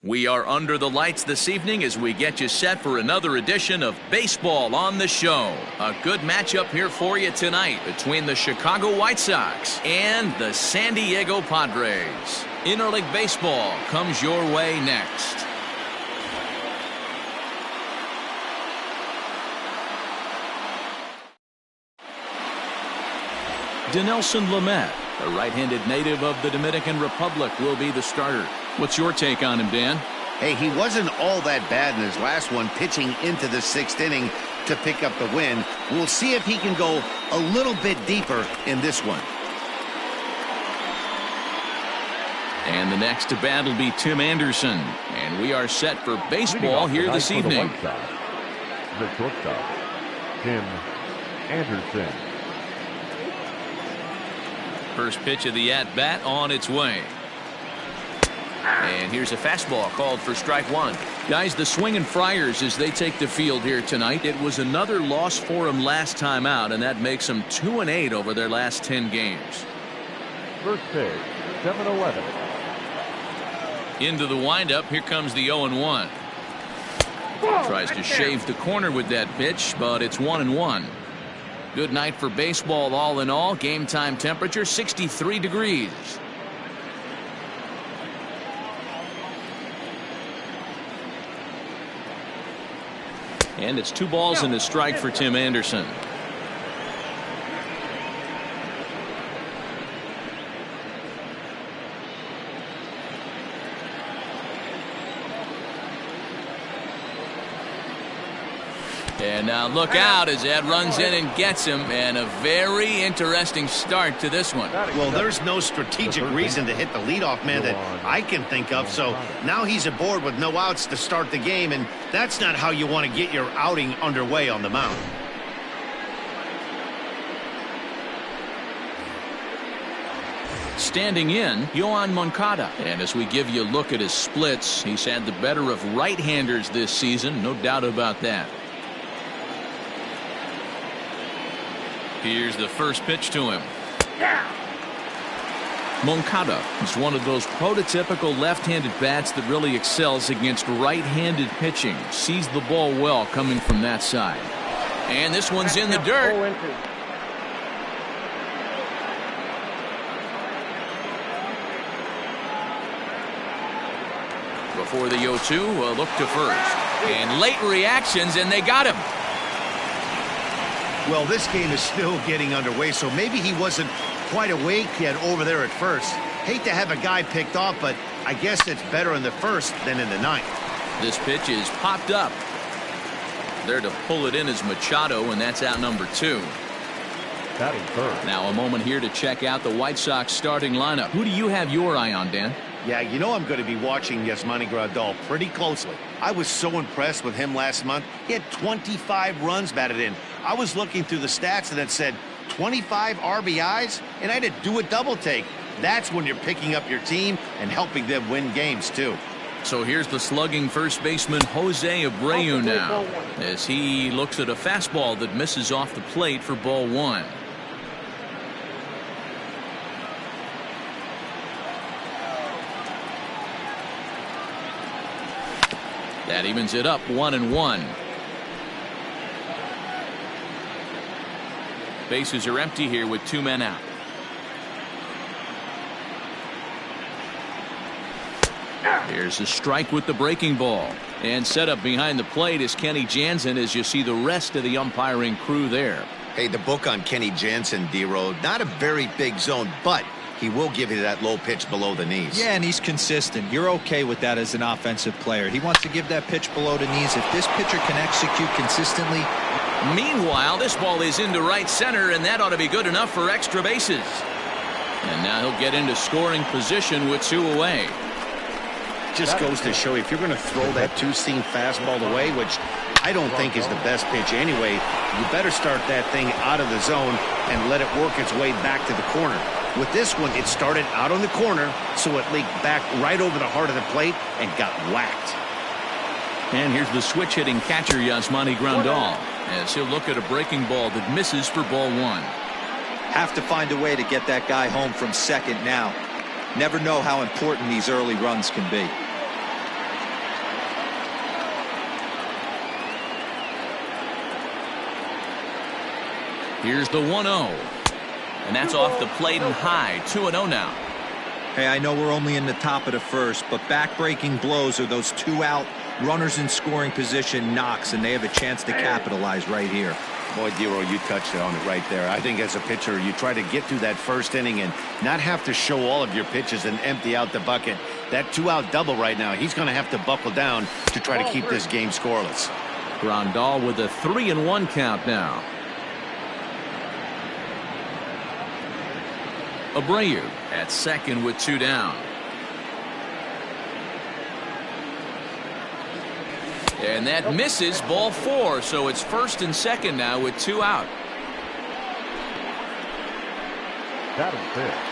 We are under the lights this evening as we get you set for another edition of Baseball on the Show. A good matchup here for you tonight between the Chicago White Sox and the San Diego Padres. Interleague Baseball comes your way next. Dinelson Lamet, a right-handed native of the Dominican Republic, will be the starter. What's your take on him, Dan? Hey, he wasn't all that bad in his last one, pitching into the 6th inning to pick up the win. We'll see if he can go a little bit deeper in this one. And the next to bat will be Tim Anderson. And we are set for baseball here this evening. The shortstop, Tim Anderson. First pitch of the at-bat on its way. And here's a fastball called for strike one. Guys, the Swinging Friars as they take the field here tonight. It was another loss for them last time out, and that makes them 2-8 over their last 10 games. First pitch, 7-11. Into the windup, here comes the 0-1. Tries to shave the corner with that pitch, but it's 1-1. Good night for baseball all in all. Game time temperature 63 degrees. And it's 2 balls and a strike for Tim Anderson. And now look out as Ed runs in and gets him, and a very interesting start to this one. Well, there's no strategic reason to hit the leadoff man that I can think of, so now he's aboard with no outs to start the game, and that's not how you want to get your outing underway on the mound. Standing in, Yoan Moncada. And as we give you a look at his splits, he's had the better of right-handers this season, no doubt about that. Here's the first pitch to him. Moncada is one of those prototypical left-handed bats that really excels against right-handed pitching. Sees the ball well coming from that side. And this one's in the dirt. Before the 0-2, a look to first. And late reactions, and they got him. Well, this game is still getting underway, so maybe he wasn't quite awake yet over there at first. Hate to have a guy picked off, but I guess it's better in the first than in the ninth. This pitch is popped up. There to pull it in is Machado, and that's out number 2. Now a moment here to check out the White Sox starting lineup. Who do you have your eye on, Dan? Yeah, you know I'm going to be watching Yasmani Grandal pretty closely. I was so impressed with him last month. He had 25 runs batted in. I was looking through the stats and it said 25 RBIs, and I had to do a double take. That's when you're picking up your team and helping them win games, too. So here's the slugging first baseman Jose Abreu now, as he looks at a fastball that misses off the plate for ball 1. That evens it up 1-1. Bases are empty here with 2 men out. Here's a strike with the breaking ball. And set up behind the plate is Kenny Jansen as you see the rest of the umpiring crew there. Hey, the book on Kenny Jansen, D-Road, not a very big zone, but he will give you that low pitch below the knees. Yeah, and he's consistent. You're okay with that as an offensive player. He wants to give that pitch below the knees. If this pitcher can execute consistently. Meanwhile, this ball is into right center, and that ought to be good enough for extra bases. And now he'll get into scoring position with 2 away. Just goes to show you, if you're going to throw that 2-seam fastball away, which I don't think is the best pitch anyway, you better start that thing out of the zone and let it work its way back to the corner. With this one, it started out on the corner, so it leaked back right over the heart of the plate and got whacked. And here's the switch-hitting catcher Yasmani Grandal, as he'll look at a breaking ball that misses for ball 1. Have to find a way to get that guy home from second now. Never know how important these early runs can be. Here's the 1-0. And that's off the plate and high. 2-0 now. Hey, I know we're only in the top of the first, but back-breaking blows are those 2 out runners in scoring position knocks, and they have a chance to capitalize right here. Boy, Dero, you touched on it right there. I think as a pitcher, you try to get through that first inning and not have to show all of your pitches and empty out the bucket. That 2-out double right now, he's going to have to buckle down to try to keep this game scoreless. Grandal with a 3-1 count now. Abreu at second with 2 down. And that misses, ball 4, so it's first and second now with 2 out.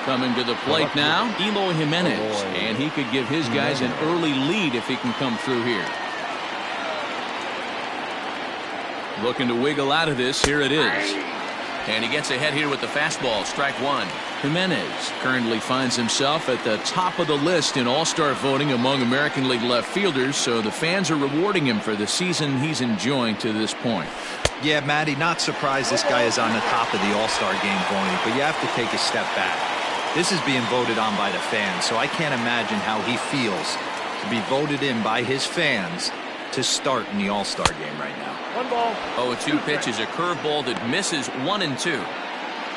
Coming to the plate now, Eloy Jimenez, and he could give his guys an early lead if he can come through here. Looking to wiggle out of this, here it is. And he gets ahead here with the fastball, strike 1. Jimenez currently finds himself at the top of the list in all-star voting among American League left fielders, so the fans are rewarding him for the season he's enjoying to this point. Yeah, Matty, not surprised this guy is on the top of the all-star game voting, but you have to take a step back. This is being voted on by the fans, so I can't imagine how he feels to be voted in by his fans to start in the all-star game right now. 0-2 pitch is a curveball that misses 1-2.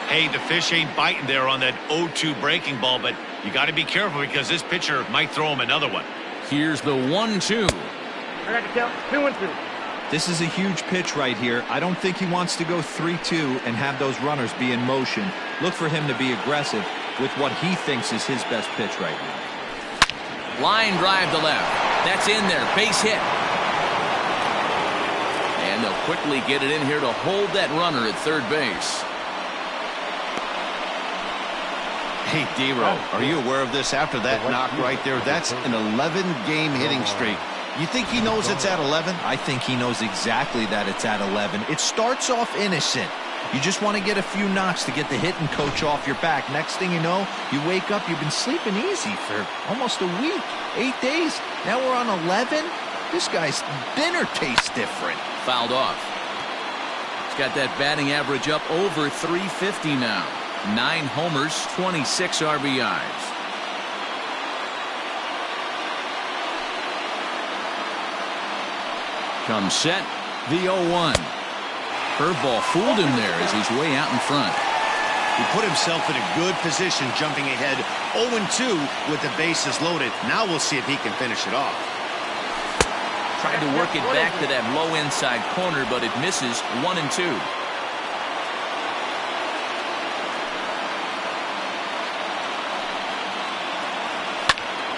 Hey, the fish ain't biting there on that 0-2 breaking ball, but you got to be careful because this pitcher might throw him another one. Here's the 1-2. I got to count 2-2. This is a huge pitch right here. I don't think he wants to go 3-2 and have those runners be in motion. Look for him to be aggressive with what he thinks is his best pitch right now. Line drive to left. That's in there. Base hit. And they'll quickly get it in here to hold that runner at third base. Hey, Dero, are you aware of this? After that knock right there, that's an 11-game hitting streak. You think he knows it's at 11? I think he knows exactly that it's at 11. It starts off innocent. You just want to get a few knocks to get the hitting coach off your back. Next thing you know, you wake up, you've been sleeping easy for almost a week, 8 days. Now we're on 11. This guy's dinner tastes different. Fouled off. He's got that batting average up over 350 now. 9 homers, 26 RBIs. Comes set, the 0-1. Curveball fooled him there as he's way out in front. He put himself in a good position jumping ahead 0-2 with the bases loaded. Now we'll see if he can finish it off. Tried to work it back to that low inside corner, but it misses 1-2.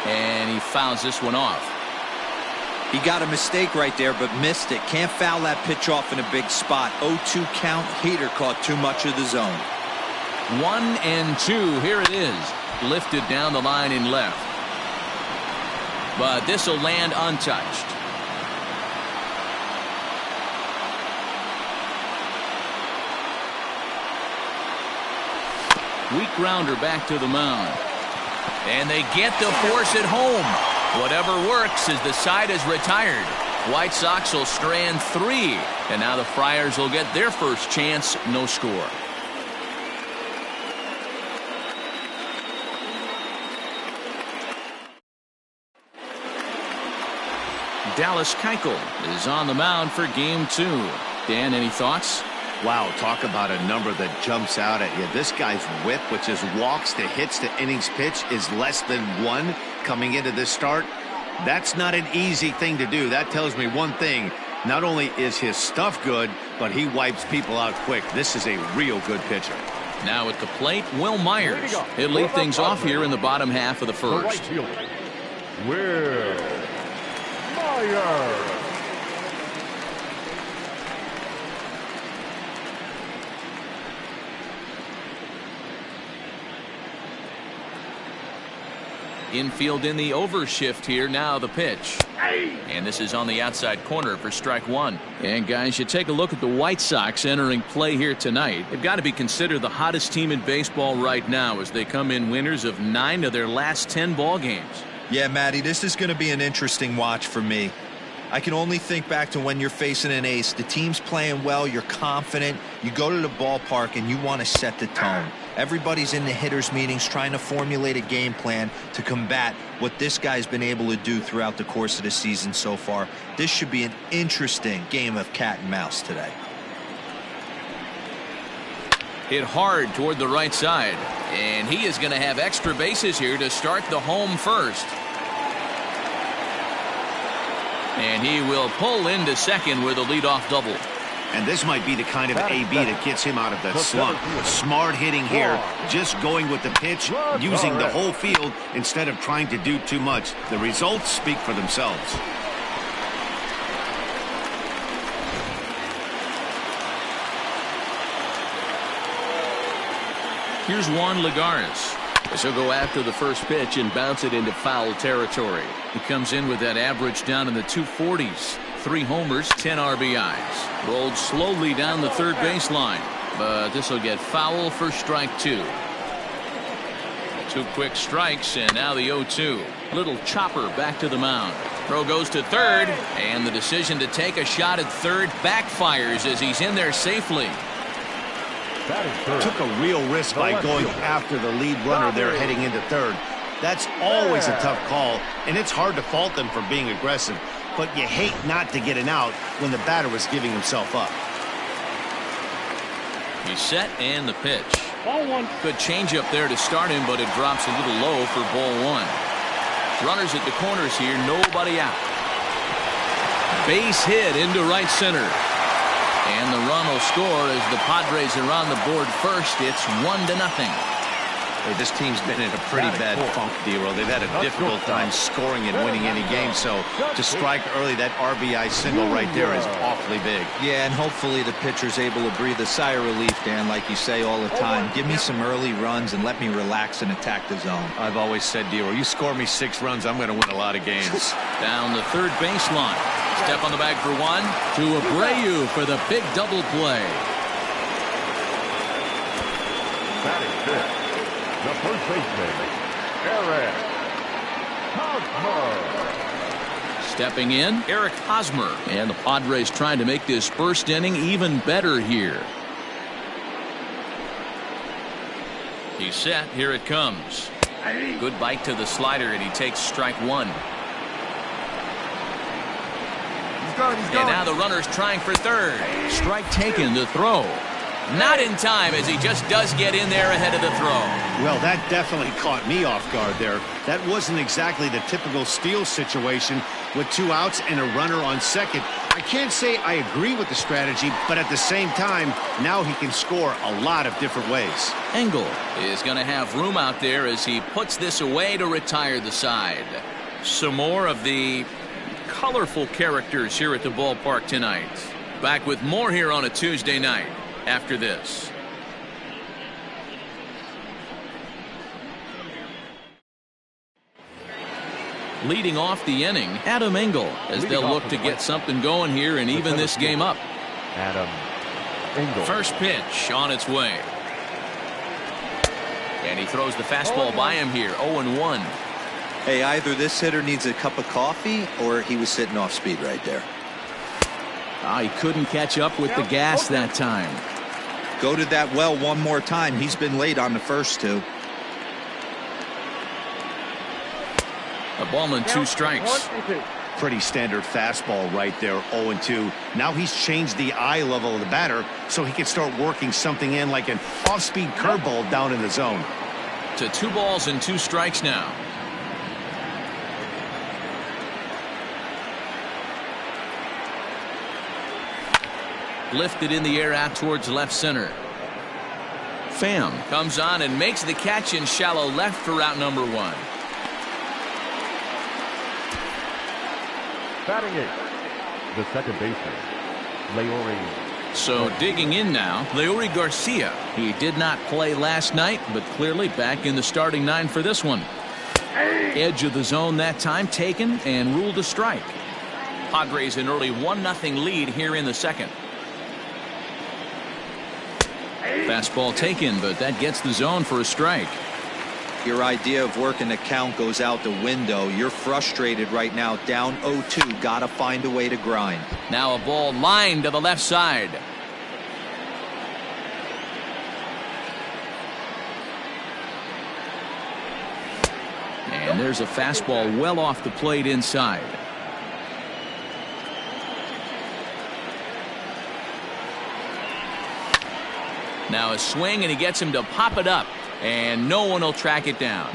And he fouls this one off. He got a mistake right there, but missed it. Can't foul that pitch off in a big spot. 0-2 count. Hader caught too much of the zone. 1-2. Here it is. Lifted down the line in left. But this will land untouched. Weak grounder back to the mound. And they get to force it home. Whatever works as the side is retired. White Sox will strand 3. And now the Friars will get their first chance. No score. Dallas Keuchel is on the mound for game 2. Dan, any thoughts? Wow, talk about a number that jumps out at you. This guy's whip, which is walks to hits to innings pitch, is less than 1 coming into this start. That's not an easy thing to do. That tells me one thing. Not only is his stuff good, but he wipes people out quick. This is a real good pitcher. Now at the plate, Will Myers. He'll lead things off here in the bottom half of the first. Will Myers. Infield in the overshift here. Now the pitch. And this is on the outside corner for strike 1. And guys, you take a look at the White Sox entering play here tonight. They've got to be considered the hottest team in baseball right now as they come in winners of 9 of their last 10 ball games. Yeah, Matty, this is going to be an interesting watch for me. I can only think back to when you're facing an ace. The team's playing well, you're confident, you go to the ballpark and you want to set the tone. Everybody's in the hitters meetings trying to formulate a game plan to combat what this guy's been able to do throughout the course of the season so far. This should be an interesting game of cat and mouse today. Hit hard toward the right side, and he is going to have extra bases here to start the home first. And he will pull into second with a leadoff double. And this might be the kind of AB that gets him out of the slump. Smart hitting here, just going with the pitch, using the whole field instead of trying to do too much. The results speak for themselves. Here's Juan Lagares. He'll go after the first pitch and bounce it into foul territory. He comes in with that average down in the 240s. 3 homers, 10 RBIs. Rolled slowly down the third baseline, but this will get foul for strike 2. 2 quick strikes, and now the 0-2. Little chopper back to the mound. Throw goes to third, and the decision to take a shot at third backfires as he's in there safely. Took a real risk by going after the lead runner there heading into third. That's always a tough call, and it's hard to fault them for being aggressive. But you hate not to get an out when the batter was giving himself up. He's set and the pitch. Ball 1. Good changeup there to start him, but it drops a little low for ball 1. Runners at the corners here, nobody out. Base hit into right center. And the run will score as the Padres are on the board first. It's 1-0. Hey, this team's been in a pretty bad funk, D-Roll. They've had a difficult time scoring and winning any game. So to strike early, that RBI single right there is awfully big. Yeah, and hopefully the pitcher's able to breathe a sigh of relief, Dan, like you say all the time. Give me some early runs and let me relax and attack the zone. I've always said, D-Roll, you score me 6 runs, I'm going to win a lot of games. Down the third baseline. Step on the bag for 1. To Abreu for the big double play. Batting fifth, the first baseman, Eric Hosmer. Stepping in, Eric Hosmer. And the Padres trying to make this first inning even better here. He's set. Here it comes. Good bite to the slider, and he takes strike 1. And now the runner's trying for third. Strike taken to throw. Not in time, as he just does get in there ahead of the throw. Well, that definitely caught me off guard there. That wasn't exactly the typical steal situation with 2 outs and a runner on second. I can't say I agree with the strategy, but at the same time, now he can score a lot of different ways. Engel is going to have room out there as he puts this away to retire the side. Some more of the colorful characters here at the ballpark tonight. Back with more here on a Tuesday night after this. Leading off the inning, Adam Engel, as they'll look to get something going here and even this game up. Adam Engel. First pitch on its way. And he throws the fastball by him here, 0-1. Hey, either this hitter needs a cup of coffee or he was sitting off speed right there. He couldn't catch up with the gas that time. Go to that well one more time. He's been late on the first 2. A ball and 2 strikes. Pretty standard fastball right there, 0-2. Now he's changed the eye level of the batter so he can start working something in like an off-speed curveball down in the zone. To 2 balls and 2 strikes now. Lifted in the air out towards left center. Pham comes on and makes the catch in shallow left for out number 1. Batting 8, the second baseman, Leori. So digging in now, Leori Garcia. He did not play last night, but clearly back in the starting 9 for this one. Edge of the zone that time taken and ruled a strike. Padres an early 1-0 lead here in the second. Fastball taken, but that gets the zone for a strike. Your idea of working the count goes out the window. You're frustrated right now, down 0-2. Got to find a way to grind. Now a ball lined to the left side. And there's a fastball well off the plate inside. Now a swing, and he gets him to pop it up, and no one will track it down.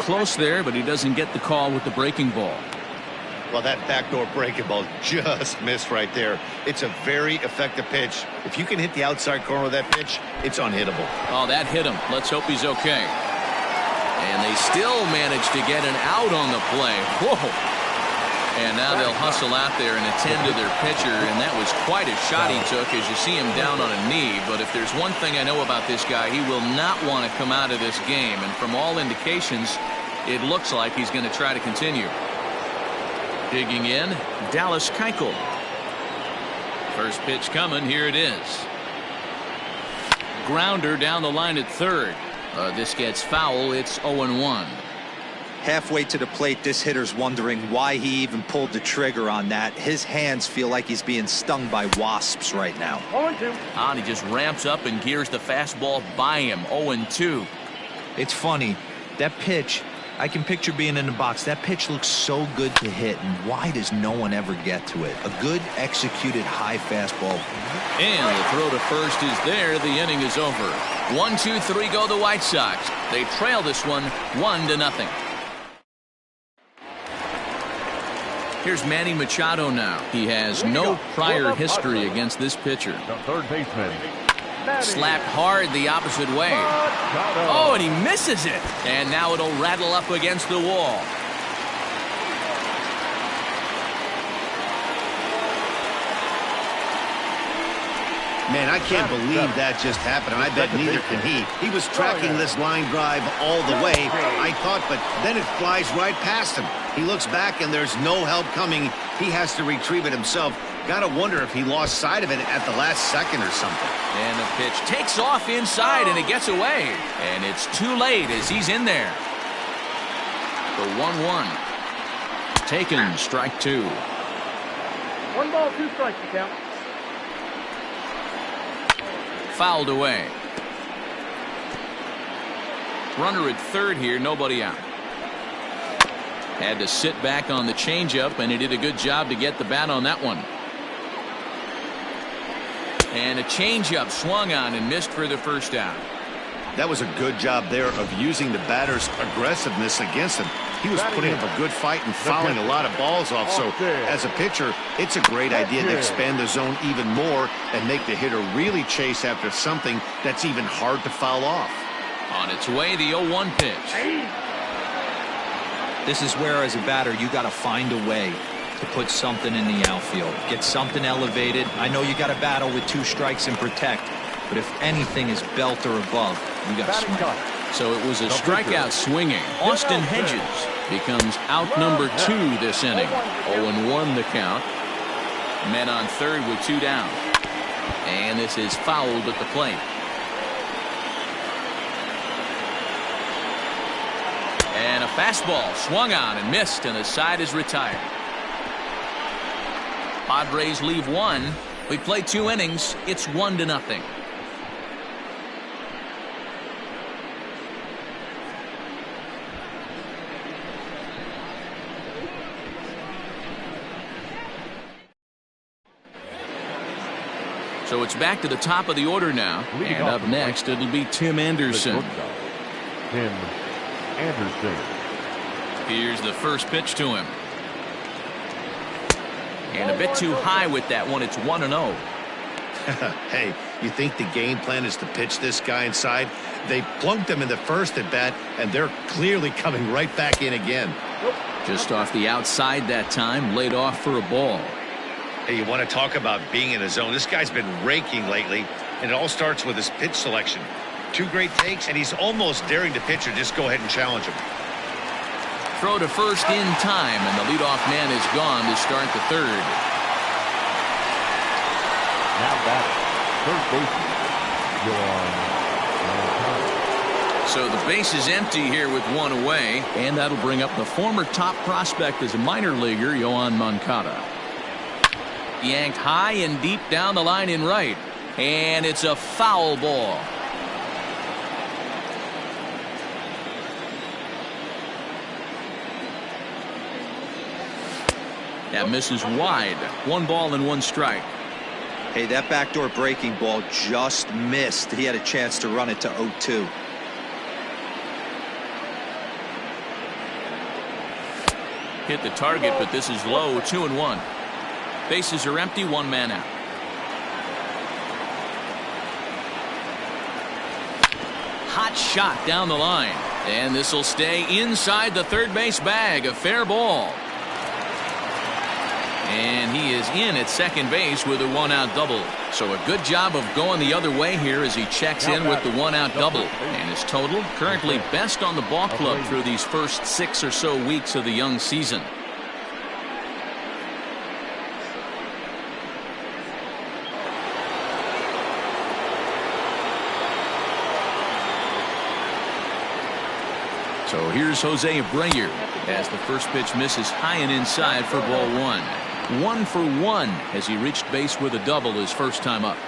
Close there, but he doesn't get the call with the breaking ball. Well, that backdoor breaking ball just missed right there. It's a very effective pitch. If you can hit the outside corner of that pitch, it's unhittable. Oh, that hit him. Let's hope he's okay. And they still manage to get an out on the play. Whoa. And now they'll hustle out there and attend to their pitcher, and that was quite a shot he took as you see him down on a knee. But if there's one thing I know about this guy, he will not want to come out of this game. And from all indications, it looks like he's going to try to continue. Digging in, GaaaasHeGone's. First pitch coming, here it is. Grounder down the line at third. This gets foul, it's 0-1. Halfway to the plate, this hitter's wondering why he even pulled the trigger on that. His hands feel like he's being stung by wasps right now. 0-2. And he just ramps up and gears the fastball by him. 0-2. It's funny, that pitch, I can picture being in the box. That pitch looks so good to hit, and why does no one ever get to it? A good executed high fastball. And the throw to first is there. The inning is over. 1-2-3 go the White Sox. They trail this one 1-0. Here's Manny Machado now. He has no prior history against this pitcher. The third baseman. Slapped hard the opposite way. Oh, and he misses it. And now it'll rattle up against the wall. Man, I can't believe that just happened, and I bet neither can he. He was tracking this line drive all the way, I thought, but then it flies right past him. He looks back, and there's no help coming. He has to retrieve it himself. Got to wonder if he lost sight of it at the last second or something. And the pitch takes off inside, and it gets away. And it's too late as he's in there. The 1-1. Taken, strike two. 1 ball, 2 strikes to count. Fouled away. Runner at third here, nobody out. Had to sit back on the changeup, and he did a good job to get the bat on that one. And a changeup swung on and missed for the first out. That was a good job there of using the batter's aggressiveness against him. He was putting up a good fight and fouling a lot of balls off. So as a pitcher, it's a great idea to expand the zone even more and make the hitter really chase after something that's even hard to foul off. On its way, the 0-1 pitch. This is where, as a batter, you got to find a way to put something in the outfield. Get something elevated. I know you got to battle with 2 strikes and protect, but if anything is belt or above, you got to swing. So it was a strikeout swinging. Austin Hedges becomes out number 2 this inning. 0-1 the count. Men on third with 2 down. And this is fouled at the plate. And a fastball swung on and missed, and the side is retired. Padres leave 1. We play 2 innings. It's 1-0. So it's back to the top of the order now. And up next, it'll be Tim Anderson. Tim Anderson. Here's the first pitch to him. And a bit too high with that one. It's 1-0. Hey, you think the game plan is to pitch this guy inside? They plunked him in the first at bat, and they're clearly coming right back in again. Just off the outside that time, laid off for a ball. Hey, you want to talk about being in a zone? This guy's been raking lately, and it all starts with his pitch selection. 2 great takes, and he's almost daring the pitcher just go ahead and challenge him. Throw to first in time, and the leadoff man is gone to start the third. Now batting, Third baseman, Moncada. So the base is empty here with one away, and that'll bring up the former top prospect as a minor leaguer, Yoan Moncada. Yanked high and deep down the line in right, and it's a foul ball. That misses wide. 1 ball and 1 strike. Hey, that backdoor breaking ball just missed. He had a chance to run it to 0-2. Hit the target, but this is low. 2-1. Bases are empty. 1 man out. Hot shot down the line, and this will stay inside the third base bag. A fair ball. And he is in at second base with a 1-out double. So a good job of going the other way here as he checks in with the 1-out double. And his total currently best on the ball club through these first 6 or so weeks of the young season. So here's Jose Abreu as the first pitch misses high and inside for ball 1. 1 for 1 as he reached base with a double his first time up.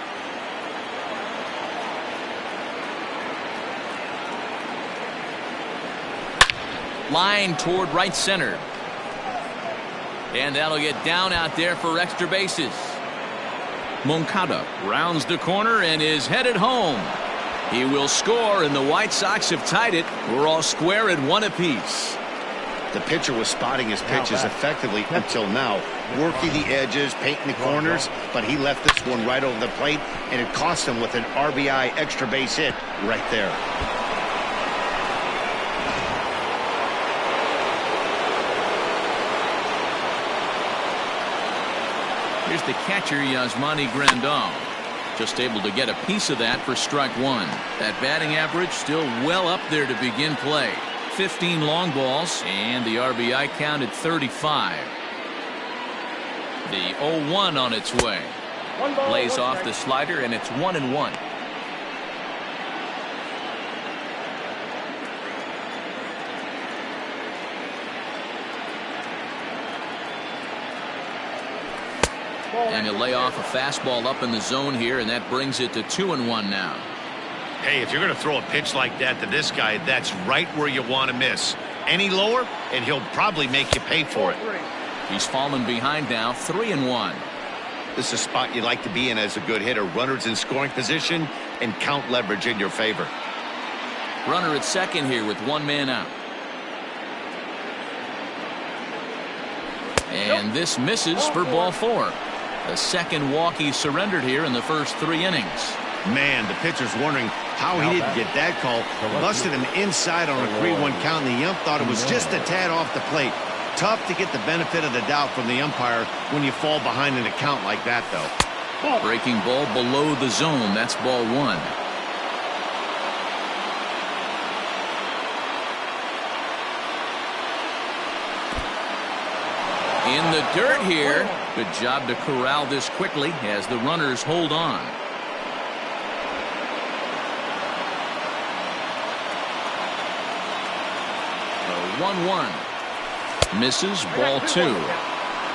Line toward right center. And that'll get down out there for extra bases. Moncada rounds the corner and is headed home. He will score, and the White Sox have tied it. We're all square at 1 apiece. The pitcher was spotting his pitches effectively until now, working the edges, painting the corners, but he left this one right over the plate, and it cost him with an RBI extra base hit right there. Here's the catcher, Yasmani Grandal. Just able to get a piece of that for strike 1. That batting average still well up there to begin play. 15 long balls, and the RBI count at 35. The 0-1 on its way. Lays off the slider, and it's 1-1. And he'll lay off a fastball up in the zone here, and that brings it to 2-1 now. Hey, if you're going to throw a pitch like that to this guy, that's right where you want to miss. Any lower, and he'll probably make you pay for it. He's fallen behind now, 3-1. This is a spot you like to be in as a good hitter. Runners in scoring position and count leverage in your favor. Runner at second here with 1 man out. And this misses for ball 4. The second walk he surrendered here in the first 3 innings. Man, the pitcher's wondering how he didn't get that call. Busted him inside on a 3-1 count, and the ump thought it was just a tad off the plate. Tough to get the benefit of the doubt from the umpire when you fall behind in a count like that, though. Breaking ball below the zone. That's ball 1. In the dirt here. Good job to corral this quickly as the runners hold on. The 1-1. Misses, ball 2.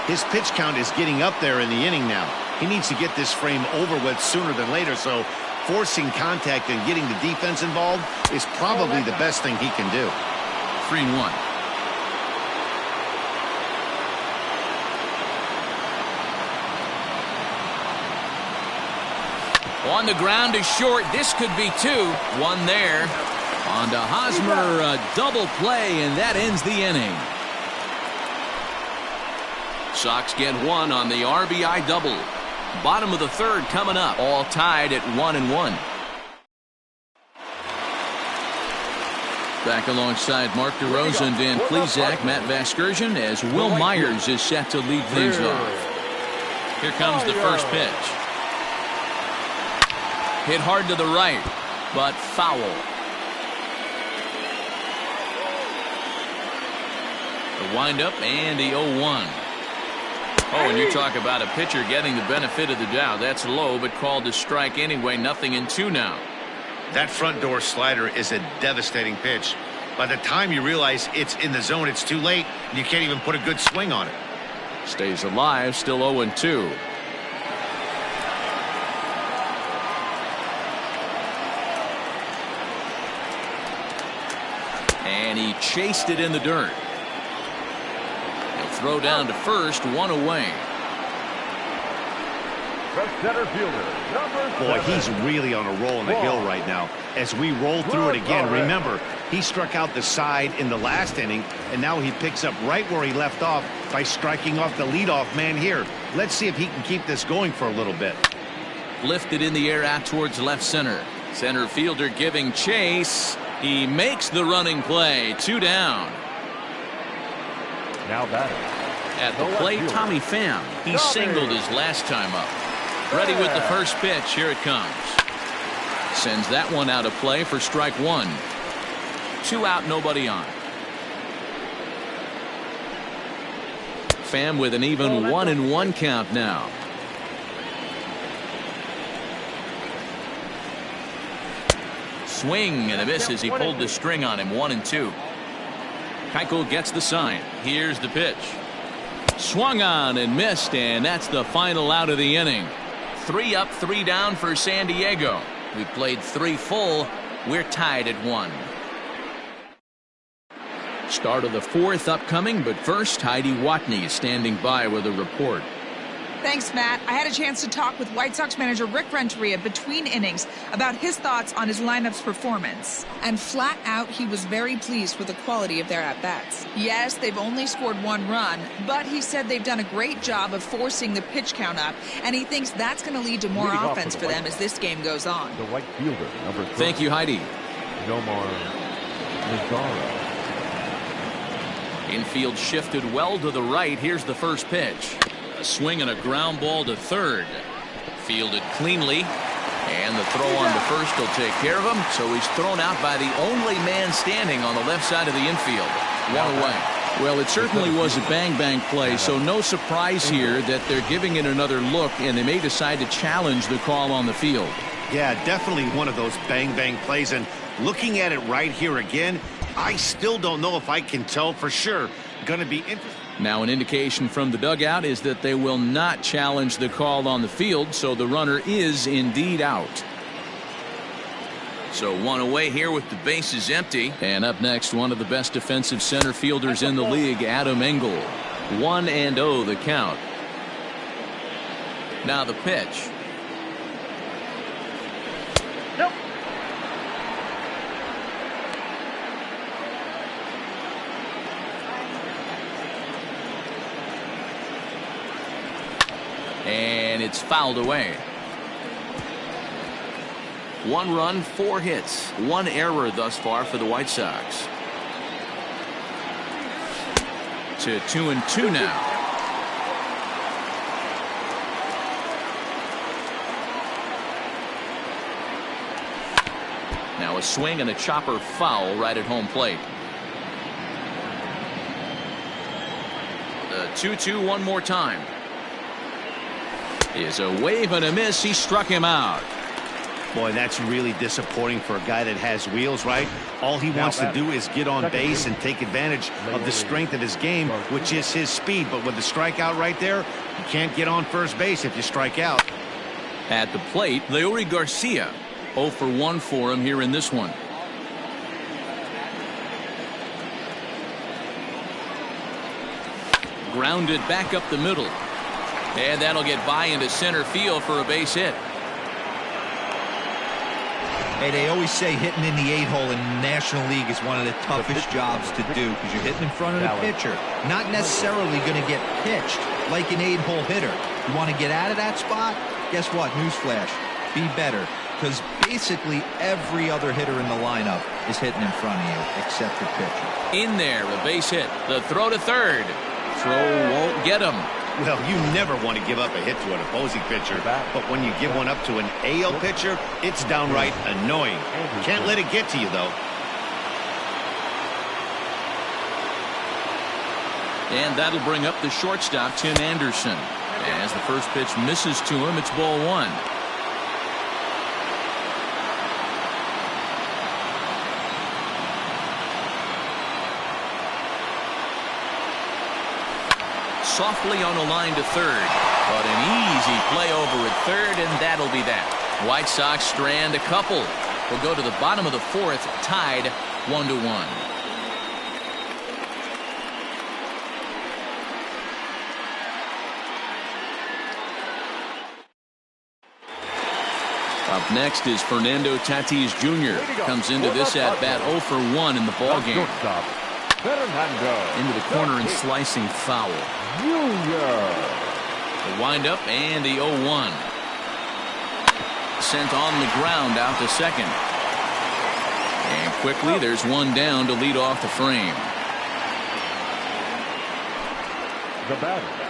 His pitch count is getting up there in the inning now. He needs to get this frame over with sooner than later, so forcing contact and getting the defense involved is probably the best thing he can do. 3-1. On the ground to short. This could be 2. 1 there. On to Hosmer, a double play, and that ends the inning. Sox get 1 on the RBI double. Bottom of the 3rd coming up. All tied at 1-1. Back alongside Mark DeRosa and Dan Plesac, Matt Vasgersian, as Will Myers is set to lead things off. Here comes the first pitch. Hit hard to the right, but foul. The windup and the 0-1. Oh, and you talk about a pitcher getting the benefit of the doubt. That's low, but called to strike anyway. 0-2 now. That front door slider is a devastating pitch. By the time you realize it's in the zone, it's too late, and you can't even put a good swing on it. Stays alive, still 0-2. And he chased it in the dirt. He'll throw down to first, one away. The center fielder, number Boy, 7. he's really on a roll on the hill right now. As we roll through it again, remember, he struck out the side in the last inning, and now he picks up right where he left off by striking off the leadoff man here. Let's see if he can keep this going for a little bit. Lifted in the air out towards left center. Center fielder giving chase. He makes the running play. 2 down. Now batting. At the plate, Tommy Pham. He singled his last time up. Ready with the first pitch. Here it comes. Sends that one out of play for strike 1. 2 out, nobody on. Pham with an even 1-1 count now. Swing and a miss as he pulled the string on him. 1-2. Keuchel gets the sign. Here's the pitch. Swung on and missed, and that's the final out of the inning. 3 up, 3 down for San Diego. We played 3 full. We're tied at 1. Start of the 4th upcoming, but first, Heidi Watney is standing by with a report. Thanks, Matt. I had a chance to talk with White Sox manager Rick Renteria between innings about his thoughts on his lineup's performance. And flat out, he was very pleased with the quality of their at-bats. Yes, they've only scored 1 run, but he said they've done a great job of forcing the pitch count up, and he thinks that's going to lead to more offense for them as this game goes on. The right fielder, number 3. Thank you, Heidi. Nomar Mazara. Infield shifted well to the right. Here's the first pitch. A swing and a ground ball to third. Fielded cleanly. And the throw on to first will take care of him. So he's thrown out by the only man standing on the left side of the infield. 1 away. Well, it certainly was a bang-bang play, so no surprise here that they're giving it another look, and they may decide to challenge the call on the field. Yeah, definitely one of those bang-bang plays, and looking at it right here again, I still don't know if I can tell for sure. Going to be interesting. Now an indication from the dugout is that they will not challenge the call on the field, so the runner is indeed out. So 1 away here with the bases empty. And up next, one of the best defensive center fielders in the league, Adam Engel. 1-0 the count. Now the pitch. Nope. And it's fouled away. 1 run, 4 hits, 1 error thus far for the White Sox. To 2-2 now. Now a swing and a chopper foul right at home plate. The 2-2 one more time. Is a wave and a miss. He struck him out. Boy, that's really disappointing for a guy that has wheels, right? All he wants to do is get on base and take advantage of the strength of his game, which is his speed. But with the strikeout right there, you can't get on first base if you strike out. At the plate, Leury Garcia. 0 for 1 for him here in this one. Grounded back up the middle. And that'll get by into center field for a base hit. Hey, they always say hitting in the 8-hole in the National League is one of the toughest jobs to do because you're hitting in front of the pitcher. Not necessarily going to get pitched like an 8-hole hitter. You want to get out of that spot? Guess what? Newsflash. Be better. Because basically every other hitter in the lineup is hitting in front of you except the pitcher. In there, a base hit. The throw to third. Throw won't get him. Well, you never want to give up a hit to an opposing pitcher, but when you give one up to an AL pitcher, it's downright annoying. Can't let it get to you, though. And that'll bring up the shortstop, Tim Anderson. As the first pitch misses to him, it's ball one. Softly on a line to third, but an easy play over at third, and that'll be that. White Sox strand a couple. We'll go to the bottom of the fourth, tied 1-1. Up next is Fernando Tatis Jr. Comes into this at bat 0 for 1 in the ball game. Into the corner and slicing foul. The windup and the 0-1. Sent on the ground out to second. And quickly there's one down to lead off the frame.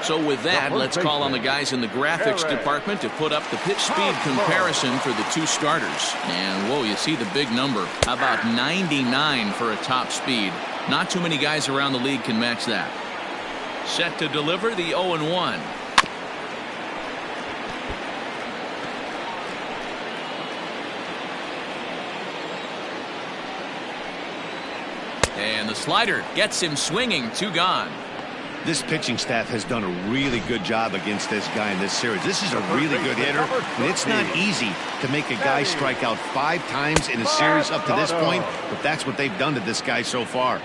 So with that, let's call on the guys in the graphics department to put up the pitch speed comparison for the two starters. And whoa, you see the big number. How about 99 for a top speed? Not too many guys around the league can match that. Set to deliver the 0-1. And the slider gets him swinging. 2 gone. This pitching staff has done a really good job against this guy in this series. This is a really good hitter, and it's not easy to make a guy strike out 5 times in a series up to this point, but that's what they've done to this guy so far.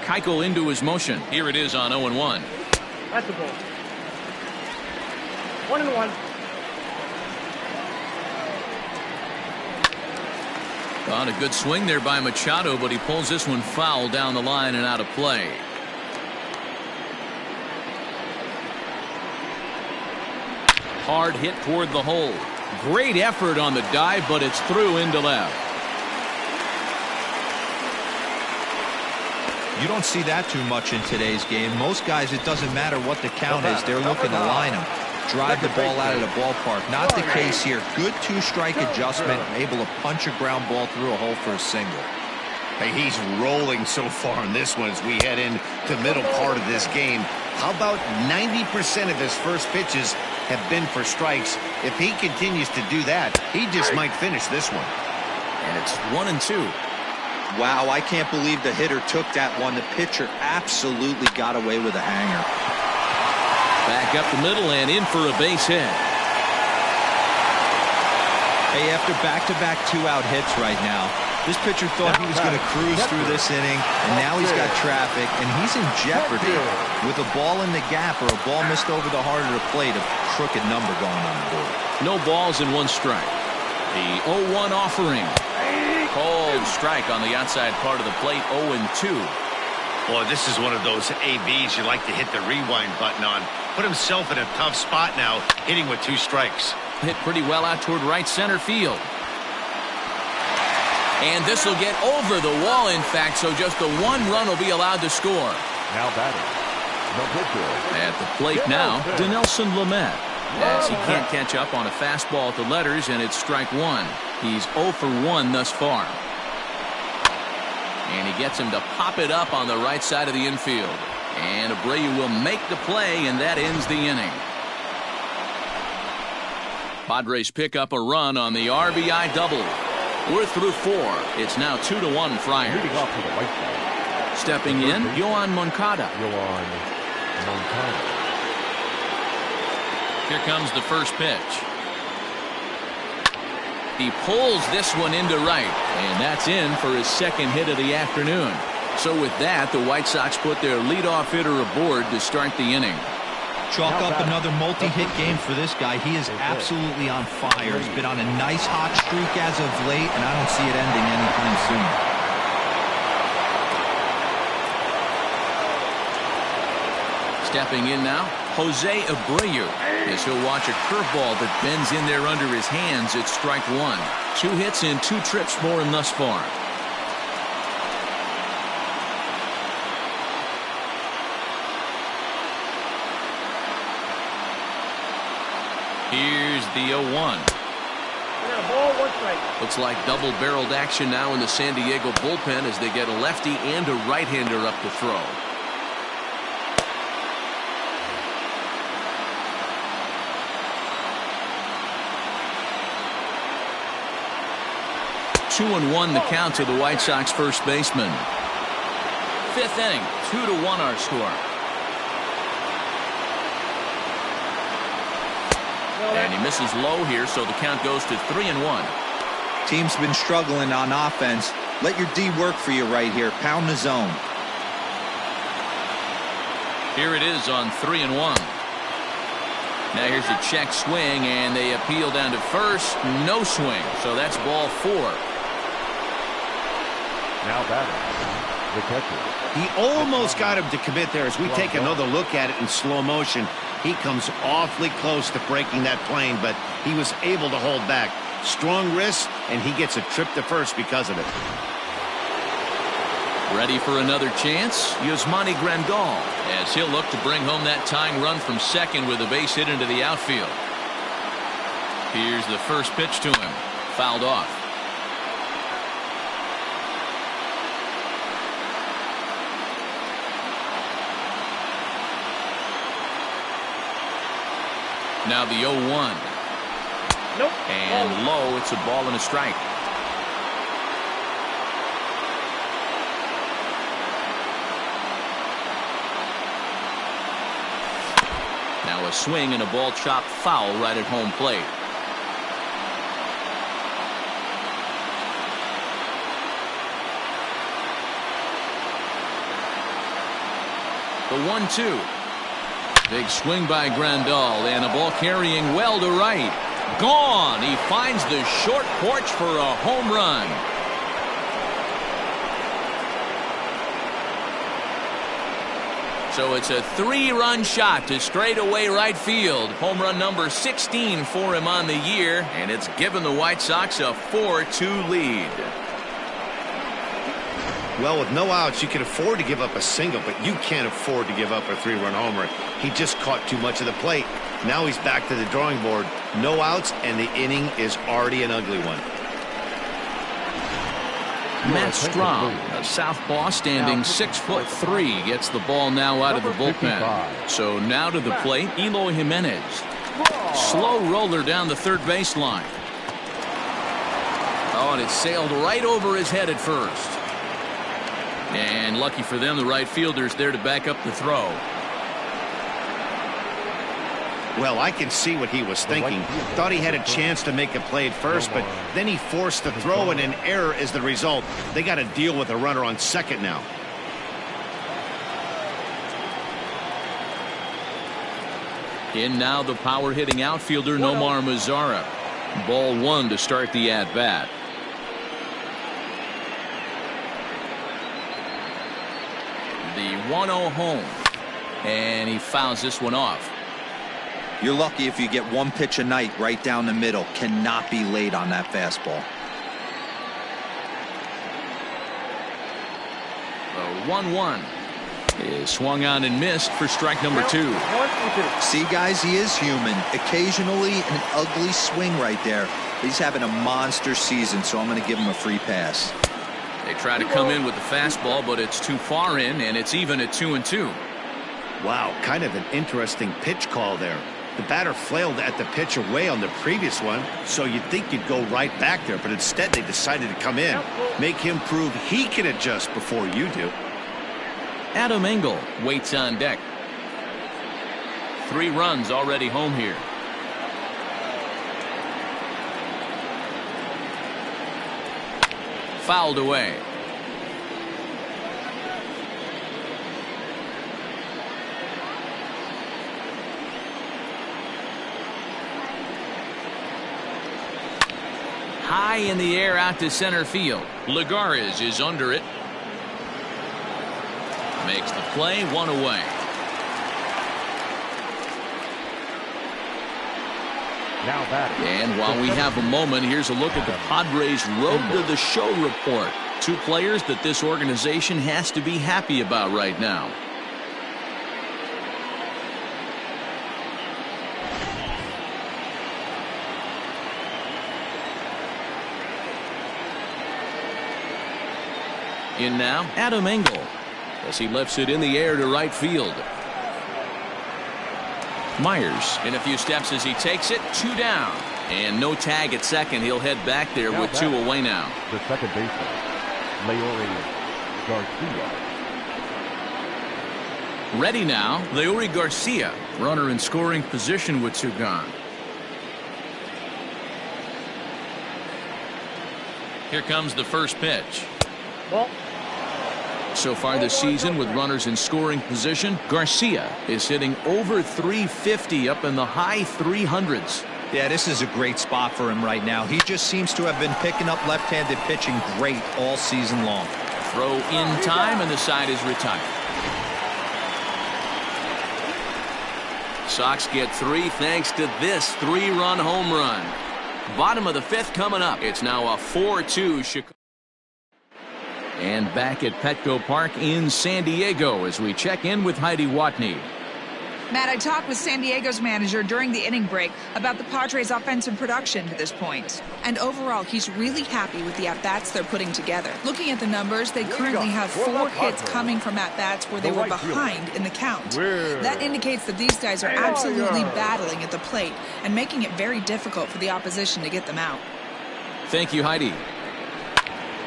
Keuchel into his motion. Here it is on 0-1. That's the ball. 1-1. On a good swing there by Machado, but he pulls this one foul down the line and out of play. Hard hit toward the hole. Great effort on the dive, but it's through into left. You don't see that too much in today's game. Most guys, it doesn't matter what the count is. They're looking to line them. Drive the ball out of the ballpark. Not the case here. Good 2-strike adjustment. Able to punch a ground ball through a hole for a single. Hey, he's rolling so far in this one as we head into the middle part of this game. How about 90% of his first pitches have been for strikes? If he continues to do that, he just might finish this one. And it's 1-2. Wow, I can't believe the hitter took that one. The pitcher absolutely got away with a hanger. Back up the middle and in for a base hit. Hey, after back-to-back 2-out hits right now, this pitcher thought he was going to cruise through this inning, and now he's got traffic, and he's in jeopardy with a ball in the gap or a ball missed over the heart of the plate, a crooked number going on the board. No balls and 1 strike. The 0-1 offering. Cold strike on the outside part of the plate, 0-2. Boy, this is one of those ABs you like to hit the rewind button on. Put himself in a tough spot now, hitting with 2 strikes. Hit pretty well out toward right center field. And this will get over the wall, in fact, so just the 1 run will be allowed to score. Now batting. At the plate now, Dinelson Lamet. As he can't catch up on a fastball at the letters, and it's strike 1. He's 0 for 1 thus far. And he gets him to pop it up on the right side of the infield. And Abreu will make the play, and that ends the inning. Padres pick up a run on the RBI double. We're through 4. It's now 2-1 Friars. Leading off to the right side. Stepping in, Yohan Moncada. Here comes the first pitch. He pulls this one into right, and that's in for his second hit of the afternoon. So with that, the White Sox put their leadoff hitter aboard to start the inning. Chalk up another multi-hit game for this guy. He is absolutely on fire. He's been on a nice hot streak as of late, and I don't see it ending anytime soon. Stepping in now, Jose Abreu, as he'll watch a curveball that bends in there under his hands. It's strike 1. 2 hits and 2 trips for him thus far. Here's the 0-1. Ball, 1 strike. Looks like double-barreled action now in the San Diego bullpen as they get a lefty and a right-hander up to throw. 2-1 the count to the White Sox first baseman. Fifth inning, 2-1 our score. And he misses low here, so the count goes to 3-1. Team's been struggling on offense. Let your D work for you right here. Pound the zone. Here it is on 3-1. Now here's a check swing, and they appeal down to first. No swing, so that's ball 4. Now batting, the catcher. He almost got him to commit there. As we take another look at it in slow motion, he comes awfully close to breaking that plane, but he was able to hold back. Strong wrist, and he gets a trip to first because of it. Ready for another chance? Yasmani Grandal, as he'll look to bring home that tying run from second with a base hit into the outfield. Here's the first pitch to him. Fouled off. Now the 0-1. Nope. And low, it's a ball and a strike. Now a swing and a ball chopped foul right at home plate. The 1-2. Big swing by Grandal, and a ball carrying well to right. Gone. He finds the short porch for a home run. So it's a 3-run shot to straightaway right field. Home run number 16 for him on the year, and it's given the White Sox a 4-2 lead. Well, with no outs, you can afford to give up a single, but you can't afford to give up a 3-run homer. He just caught too much of the plate. Now he's back to the drawing board. No outs, and the inning is already an ugly one. Matt Strahm, a southpaw standing 6'3", gets the ball now out of the bullpen. So now to the plate, Eloy Jimenez. Slow roller down the third baseline. Oh, and it sailed right over his head at first. And lucky for them, the right fielder's there to back up the throw. Well, I can see what he was thinking. Thought he had a chance to make a play at first, but then he forced the throw, and an error is the result. They got to deal with a runner on second now. In now the power-hitting outfielder Nomar Mazara. Ball 1 to start the at-bat. The 1-0 home. And he fouls this one off. You're lucky if you get one pitch a night right down the middle. Cannot be late on that fastball. The 1-1 is swung on and missed for strike number 2. See, guys, he is human. Occasionally an ugly swing right there. He's having a monster season, so I'm going to give him a free pass. They try to come in with the fastball, but it's too far in, and it's even at 2-2. Wow, kind of an interesting pitch call there. The batter flailed at the pitch away on the previous one, so you'd think you'd go right back there, but instead they decided to come in, make him prove he can adjust before you do. Adam Engel waits on deck. 3 runs already home here. Fouled away. High in the air out to center field. Lagares is under it. Makes the play, 1 away. Now batting. And while we have a moment, here's a look at the Padres' Road to the Show report. 2 players that this organization has to be happy about right now. In now, Adam Engel, as he lifts it in the air to right field. Myers in a few steps as he takes it, 2 down. And no tag at second. He'll head back there with 2 away now. The second baseman, Leori Garcia. Ready now, Leori Garcia. Runner in scoring position with 2 gone. Here comes the first pitch. Ball. So far this season with runners in scoring position, Garcia is hitting over 350 up in the high 300s. Yeah, this is a great spot for him right now. He just seems to have been picking up left-handed pitching great all season long. Throw in time and the side is retired. Sox get 3 thanks to this 3-run home run. Bottom of the 5th coming up. It's now a 4-2 Chicago. And back at Petco Park in San Diego as we check in with Heidi Watney. Matt, I talked with San Diego's manager during the inning break about the Padres' offensive production to this point. And overall, he's really happy with the at-bats they're putting together. Looking at the numbers, they currently have 4 hits coming from at-bats where they were behind in the count. That indicates that these guys are absolutely battling at the plate and making it very difficult for the opposition to get them out. Thank you, Heidi.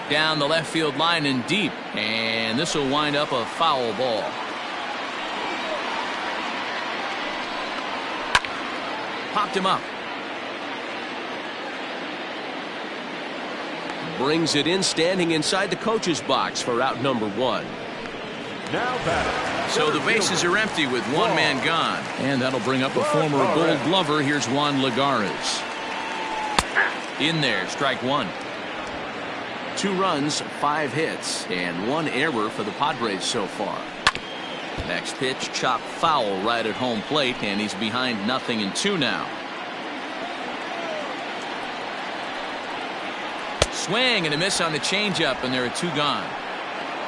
Down the left field line and deep. And this will wind up a foul ball. Popped him up. Brings it in, standing inside the coach's box for out number 1. Now batting. So the bases are empty with 1 man gone. And that'll bring up a former Gold Glover. Here's Juan Lagares. In there, strike 1. 2 runs, 5 hits, and 1 error for the Padres so far. Next pitch, chop foul right at home plate, and he's behind 0-2 now. Swing and a miss on the changeup, and there are 2 gone.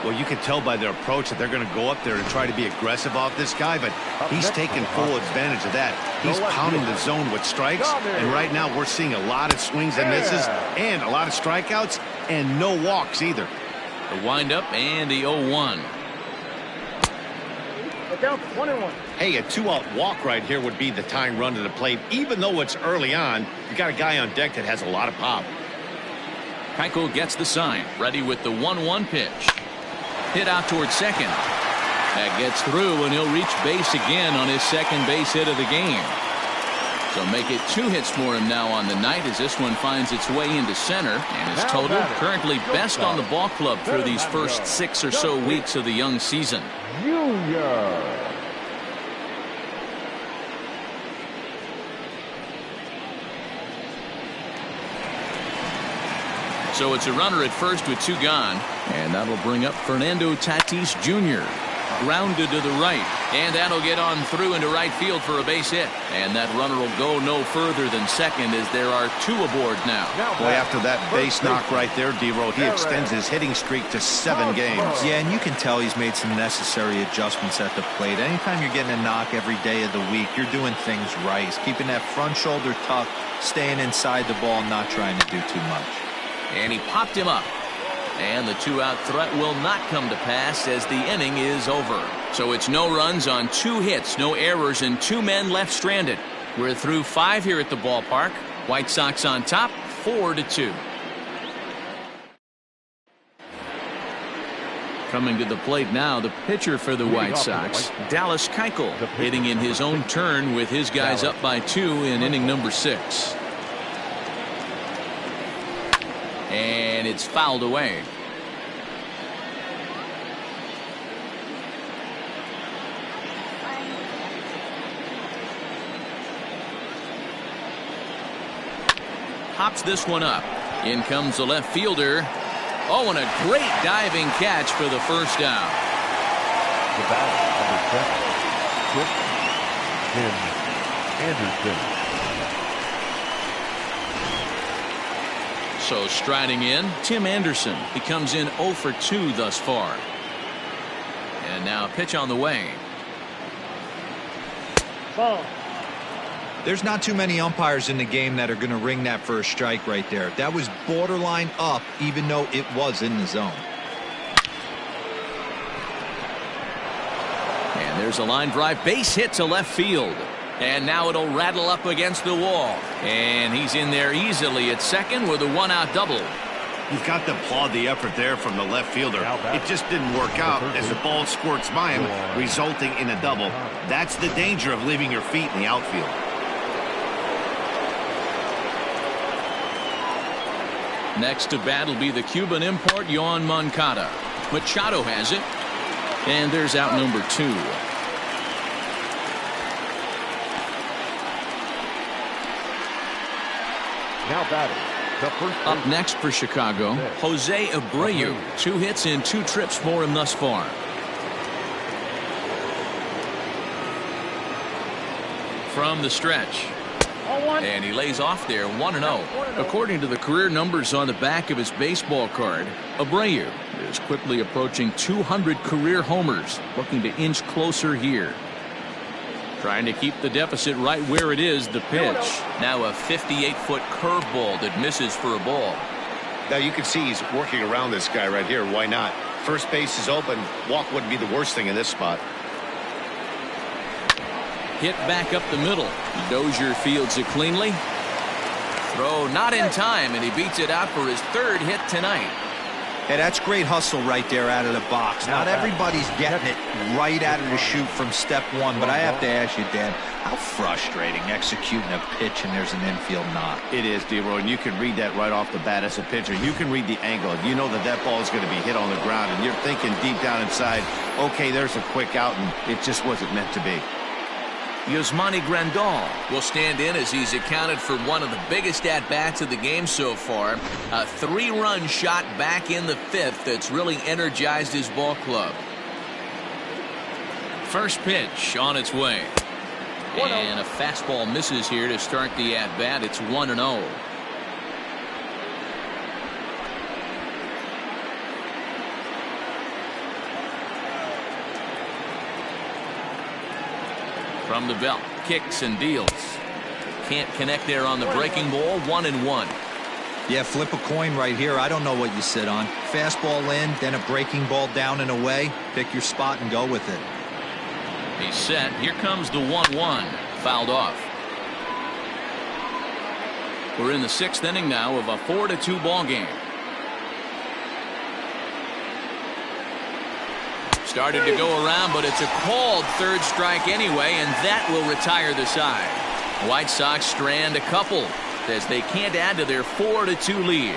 Well, you can tell by their approach that they're going to go up there and try to be aggressive off this guy, but he's taking full advantage of that. He's pounding the zone with strikes, and right now we're seeing a lot of swings and misses and a lot of strikeouts and no walks either. The windup and the 0-1. Down to 21. Hey, a 2-out walk right here would be the tying run to the plate. Even though it's early on, you got a guy on deck that has a lot of pop. Keuchel gets the sign, ready with the 1-1 pitch. Hit out towards second. That gets through, and he'll reach base again on his second base hit of the game. So make it 2 hits for him now on the night as this one finds its way into center, and his total currently best on the ball club through these first 6 or so weeks of the young season. Junior. So it's a runner at first with 2 gone, and that'll bring up Fernando Tatis Jr. Grounded to the right, and that'll get on through into right field for a base hit. And that runner will go no further than second as there are 2 aboard now. Boy, after that base knock right there, D-Row, he extends his hitting streak to 7 games. Yeah, and you can tell he's made some necessary adjustments at the plate. Anytime you're getting a knock every day of the week, you're doing things right. He's keeping that front shoulder tucked, staying inside the ball, not trying to do too much. And he popped him up. And the 2-out threat will not come to pass as the inning is over. So it's no runs on 2 hits, no errors, and 2 men left stranded. We're through 5 here at the ballpark. White Sox on top, 4-2. Coming to the plate now, the pitcher for the White Sox, Dallas Keuchel, hitting in his own turn with his guys up by 2 in inning number 6. And it's fouled away. Pops this one up. In comes the left fielder. Oh, and a great diving catch for the first down. The batter, number 7, Tim Anderson. So striding in, Tim Anderson. He comes in 0 for 2 thus far. And now a pitch on the way. Ball. There's not too many umpires in the game that are going to ring that for a strike right there. That was borderline up, even though it was in the zone. And there's a line drive base hit to left field. And now it'll rattle up against the wall. And he's in there easily at second with a one-out double. You've got to applaud the effort there from the left fielder. It just didn't work out as the ball squirts by him, resulting in a double. That's the danger of leaving your feet in the outfield. Next to bat will be the Cuban import, Yoan Moncada. Machado has it. And there's out number 2. Now batting. Up next for Chicago, Jose Abreu. 2 hits in 2 trips for him thus far. From the stretch. And he lays off there 1-0. According to the career numbers on the back of his baseball card, Abreu is quickly approaching 200 career homers, looking to inch closer here. Trying to keep the deficit right where it is, the pitch. Now a 58-foot curveball that misses for a ball. Now you can see he's working around this guy right here. Why not? First base is open. Walk wouldn't be the worst thing in this spot. Hit back up the middle. Dozier fields it cleanly. Throw not in time, and he beats it out for his 3rd hit tonight. Hey, that's great hustle right there out of the box. Not everybody's getting it right out of the chute from step 1, but I have to ask you, Dan, how frustrating executing a pitch and there's an infield knock. It is, D-Roy, and you can read that right off the bat as a pitcher. You can read the angle. You know that that ball is going to be hit on the ground, and you're thinking deep down inside, okay, there's a quick out, and it just wasn't meant to be. Yasmani Grandal will stand in as he's accounted for one of the biggest at-bats of the game so far. A 3-run shot back in the 5th that's really energized his ball club. First pitch on its way. And a fastball misses here to start the at-bat. It's 1-0. From the belt, kicks and deals. Can't connect there on the breaking ball. 1-1. Yeah, flip a coin right here. I don't know what you sit on. Fastball in, then a breaking ball down and away. Pick your spot and go with it. He's set. Here comes the 1-1. Fouled off. We're in the 6th inning now of a 4-2 ball game. Started to go around, but it's a called 3rd strike anyway, and that will retire the side. White Sox strand a couple as they can't add to their 4-2 lead.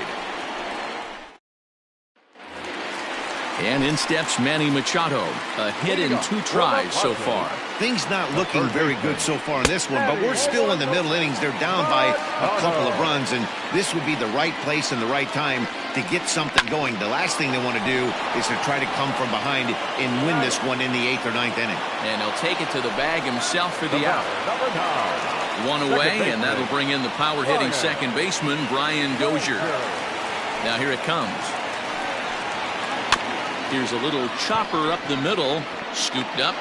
And in steps Manny Machado. A hit in 2 tries so far. Things not looking very good so far in this one, but we're still in the middle innings. They're down by a couple of runs, and this would be the right place and the right time to get something going. The last thing they want to do is to try to come from behind and win this one in the 8th or 9th inning. And he'll take it to the bag himself for the out. 1 away, and that'll bring in the power-hitting second baseman, Brian Dozier. Now here it comes. Here's a little chopper up the middle, scooped up.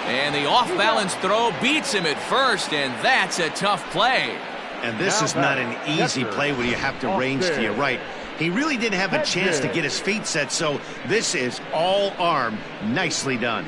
And the off-balance throw beats him at first, and that's a tough play. And this is not an easy play when you have to range to your right. He really didn't have a chance to get his feet set, so this is all arm. Nicely done.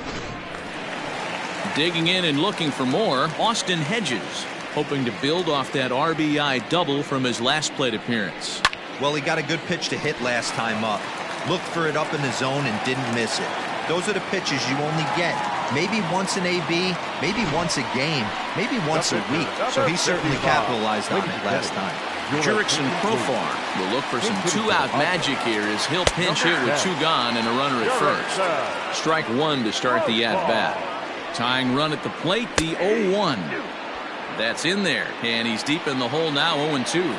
Digging in and looking for more, Austin Hedges, hoping to build off that RBI double from his last plate appearance. Well, he got a good pitch to hit last time up. Looked for it up in the zone and didn't miss it. Those are the pitches you only get. Maybe once an AB, maybe once a game, maybe once a week. So he certainly capitalized on it last time. Jurickson Profar will look for some 2-out magic here as he'll pinch hit with 2 gone and a runner at first. Strike 1 to start the at-bat. Tying run at the plate, the 0-1. That's in there, and he's deep in the hole now, 0-2.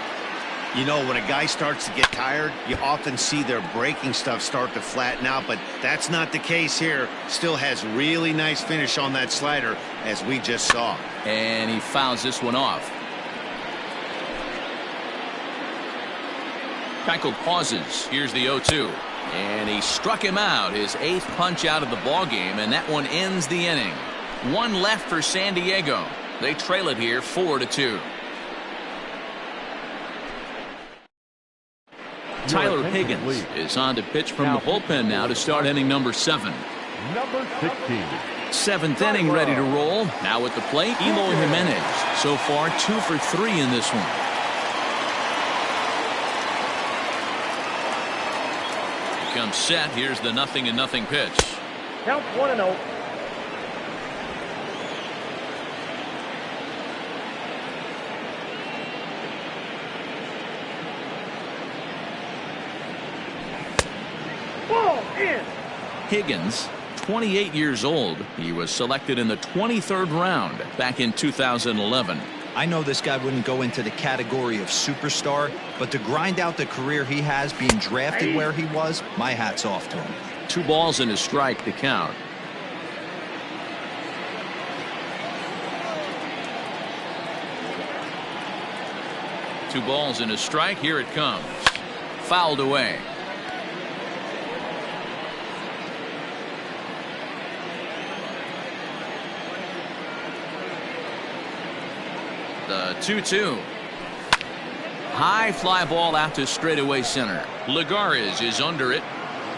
You know, when a guy starts to get tired, you often see their breaking stuff start to flatten out, but that's not the case here. Still has really nice finish on that slider, as we just saw. And he fouls this one off. Keuchel pauses. Here's the 0-2. And he struck him out, his 8th punch out of the ballgame, and that one ends the inning. 1 left for San Diego. They trail it here 4-2. Tyler Higgins is on to pitch from the bullpen now to start inning number 7. Number 16. Seventh inning ready to roll. Now at the plate, Eloy Jimenez. So far 2 for 3 in this one. Comes set. Here's the 0-0 pitch. Count 1-0. Ball in. Higgins, 28 years old. He was selected in the 23rd round back in 2011. I know this guy wouldn't go into the category of superstar, but to grind out the career he has being drafted where he was, my hat's off to him. 2 balls and a strike to count. Two balls and a strike. Here it comes. Fouled away. The 2-2. High fly ball out to straightaway center. Lagares is under it.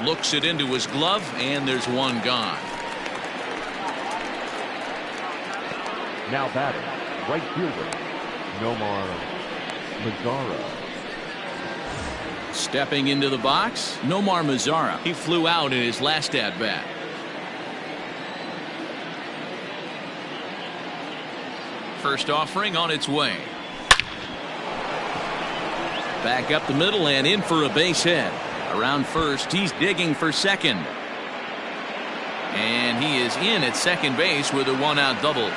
Looks it into his glove, and there's one gone. Now batting, right fielder, Nomar Mazara. Stepping into the box, Nomar Mazara. He flew out in his last at-bat. First offering on its way. Back up the middle and in for a base hit. Around first, he's digging for second. And he is in at second base with a 1-out double.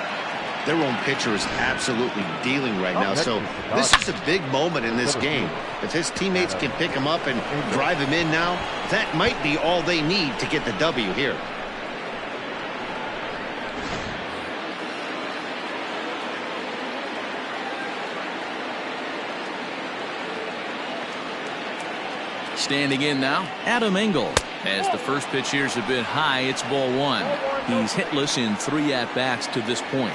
Their own pitcher is absolutely dealing right now, so this is a big moment in this game. If his teammates can pick him up and drive him in now, that might be all they need to get the W here. Standing in now, Adam Engel. As the first pitch here's a bit high, it's ball 1. He's hitless in 3 at-bats to this point.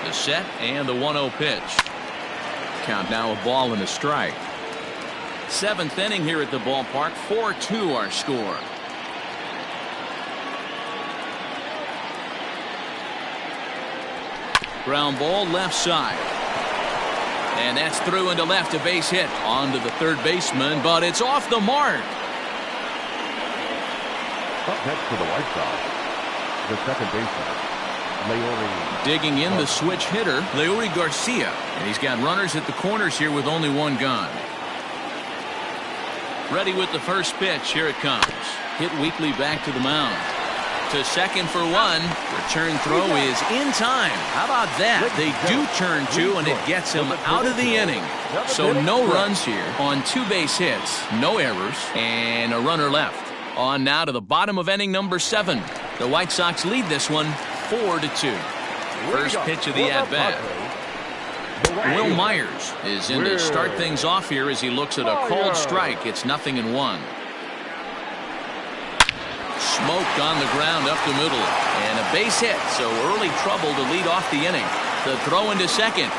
The set and the 1-0 pitch. Count now a ball and a strike. 7th inning here at the ballpark. 4-2 our score. Ground ball left side. And that's through into left, a base hit. On to the third baseman, but it's off the mark. Up next for the White Sox, the second baseman, Leori. Digging in the switch hitter, Leori Garcia. And he's got runners at the corners here with only one gone. Ready with the first pitch. Here it comes. Hit weakly back to the mound. To second for 1. Return throw is in time. How about that? They do turn 2, and it gets him out of the inning. So no runs here on 2 base hits, no errors, and a runner left. On now to the bottom of inning number 7. The White Sox lead this one 4-2. First pitch of the at-bat. Will Myers is in to start things off here as he looks at a called strike. It's 0-1. Smoked on the ground up the middle. And a base hit, so early trouble to lead off the inning. The throw into second.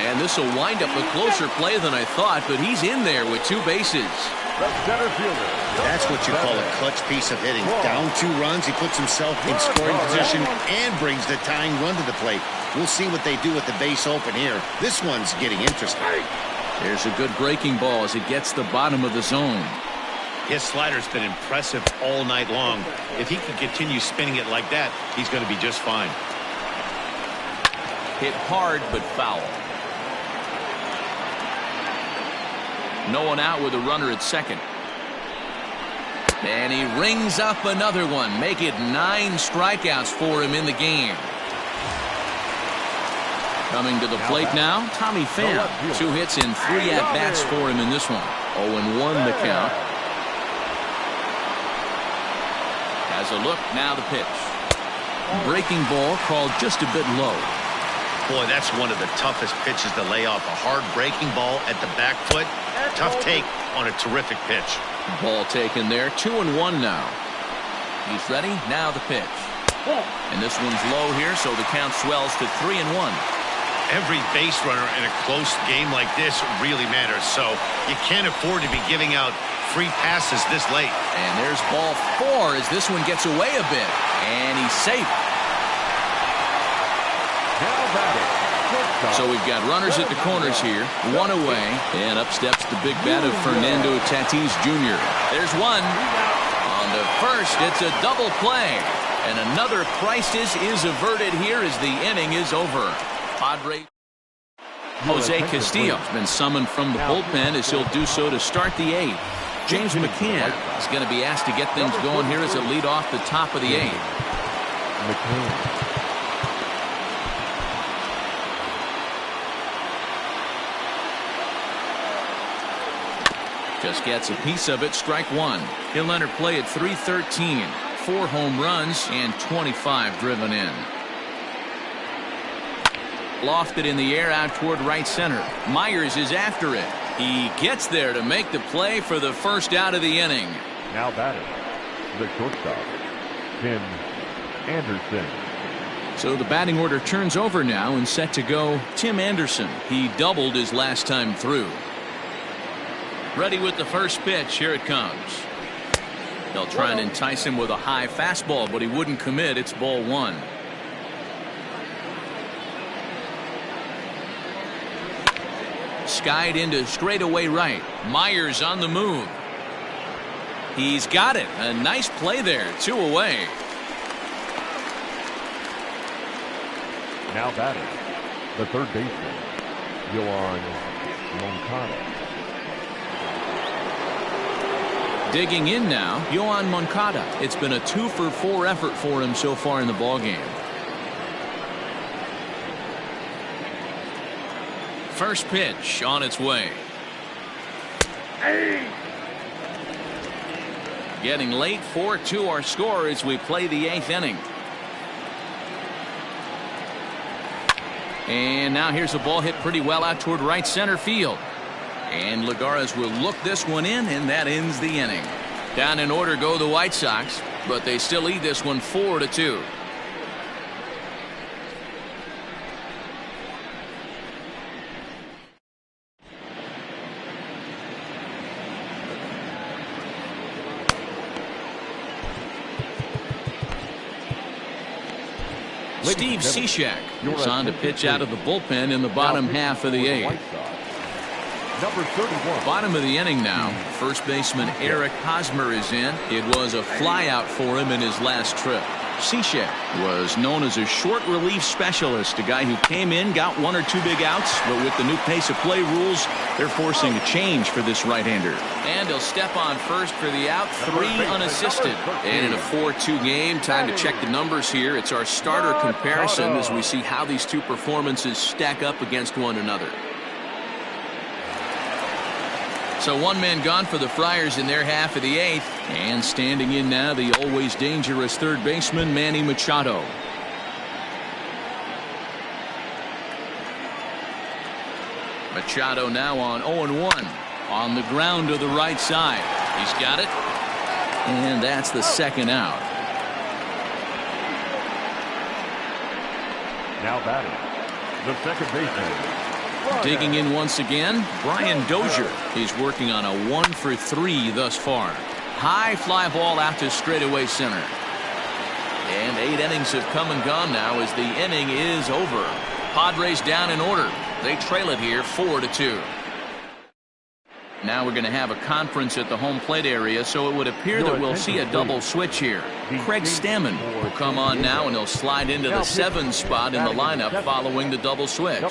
And this will wind up a closer play than I thought, but he's in there with 2 bases. That's what you call a clutch piece of hitting. Down 2 runs, he puts himself in scoring position and brings the tying run to the plate. We'll see what they do with the base open here. This one's getting interesting. There's a good breaking ball as it gets the bottom of the zone. His slider's been impressive all night long. If he can continue spinning it like that, he's going to be just fine. Hit hard but foul. No one out with a runner at second. And he rings up another one. Make it 9 strikeouts for him in the game. Coming to the plate now, Tommy Pham. 2 hits and 3 at-bats for him in this one. 0-1 the count. Has a look, now the pitch. Breaking ball called just a bit low. Boy, that's one of the toughest pitches to lay off. A hard breaking ball at the back foot. Tough take on a terrific pitch. Ball taken there, 2-1 now. He's ready, now the pitch. And this one's low here, so the count swells to 3-1. Every base runner in a close game like this really matters, so you can't afford to be giving out free passes this late. And there's ball 4 as this one gets away a bit. And he's safe. So we've got runners at the corners here, 1 away, and up steps the big bat of Fernando Tatis Jr. There's one. On the first, it's a double play. And another crisis is averted here as the inning is over. Padres. Jose Castillo has been summoned from the bullpen as he'll do so to start the 8th. James McCann is going to be asked to get things going here as a lead off the top of the 8th. Just gets a piece of it, strike 1. He'll enter play at 313. 4 home runs and 25 driven in. Lofted in the air out toward right center. Myers is after it. He gets there to make the play for the first out of the inning. Now batting, the shortstop, Tim Anderson. So the batting order turns over now and set to go Tim Anderson. He doubled his last time through. Ready with the first pitch. Here it comes. They'll try and entice him with a high fastball, but he wouldn't commit. It's ball 1. Skied into straightaway right. Myers on the move. He's got it. A nice play there. 2 away. Now batting, the third baseman, Yoan Moncada. Digging in now, Yoan Moncada. It's been a 2-for-4 effort for him so far in the ballgame. First pitch on its way. Getting late, 4-2 our score as we play the 8th inning. And now here's a ball hit pretty well out toward right center field. And Lagares will look this one in, and that ends the inning. Down in order go the White Sox, but they still lead this one 4-2. Steve Cishek is on to pitch out of the bullpen in the bottom half of the 8th. Number 31. Bottom of the inning now. First baseman Eric Hosmer is in. It was a flyout for him in his last trip. Cishek was known as a short relief specialist, a guy who came in, got 1 or 2 big outs, but with the new pace of play rules, they're forcing a change for this right-hander. And he'll step on first for the out, 3 unassisted. And in a 4-2 game, time to check the numbers here. It's our starter comparison as we see how these two performances stack up against one another. So 1 man gone for the Friars in their half of the 8th. And standing in now, the always dangerous third baseman, Manny Machado. Machado now on 0-1. On the ground to the right side. He's got it. And that's the second out. Now batting, the second baseman. Digging in once again, Brian Dozier. He's working on a 1-for-3 thus far. High fly ball out to straightaway center. And 8 innings have come and gone now as the inning is over. Padres down in order. They trail it here 4-2. Now we're going to have a conference at the home plate area, so it would appear that we'll see a double switch here. Craig Stammen will come on now, and he'll slide into the 7 spot in the lineup following the double switch.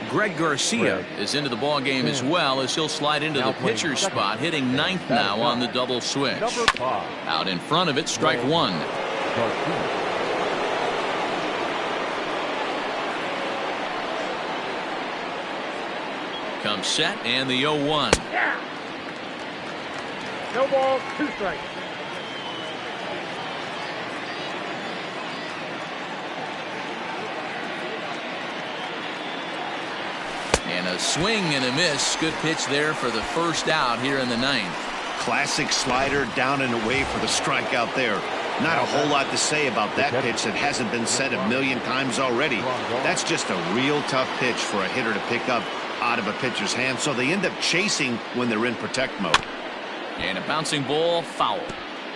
Greg Garcia is into the ball game as well, as he'll slide into the pitcher spot, hitting 9th now on the double switch. Out in front of it, strike 1. Comes set and the 0-1. Yeah. No ball, 2 strikes. And a swing and a miss. Good pitch there for the first out here in the 9th. Classic slider down and away for the strikeout there. Not a whole lot to say about that pitch that hasn't been said a million times already. That's just a real tough pitch for a hitter to pick up out of a pitcher's hand, so they end up chasing when they're in protect mode. And a bouncing ball, foul.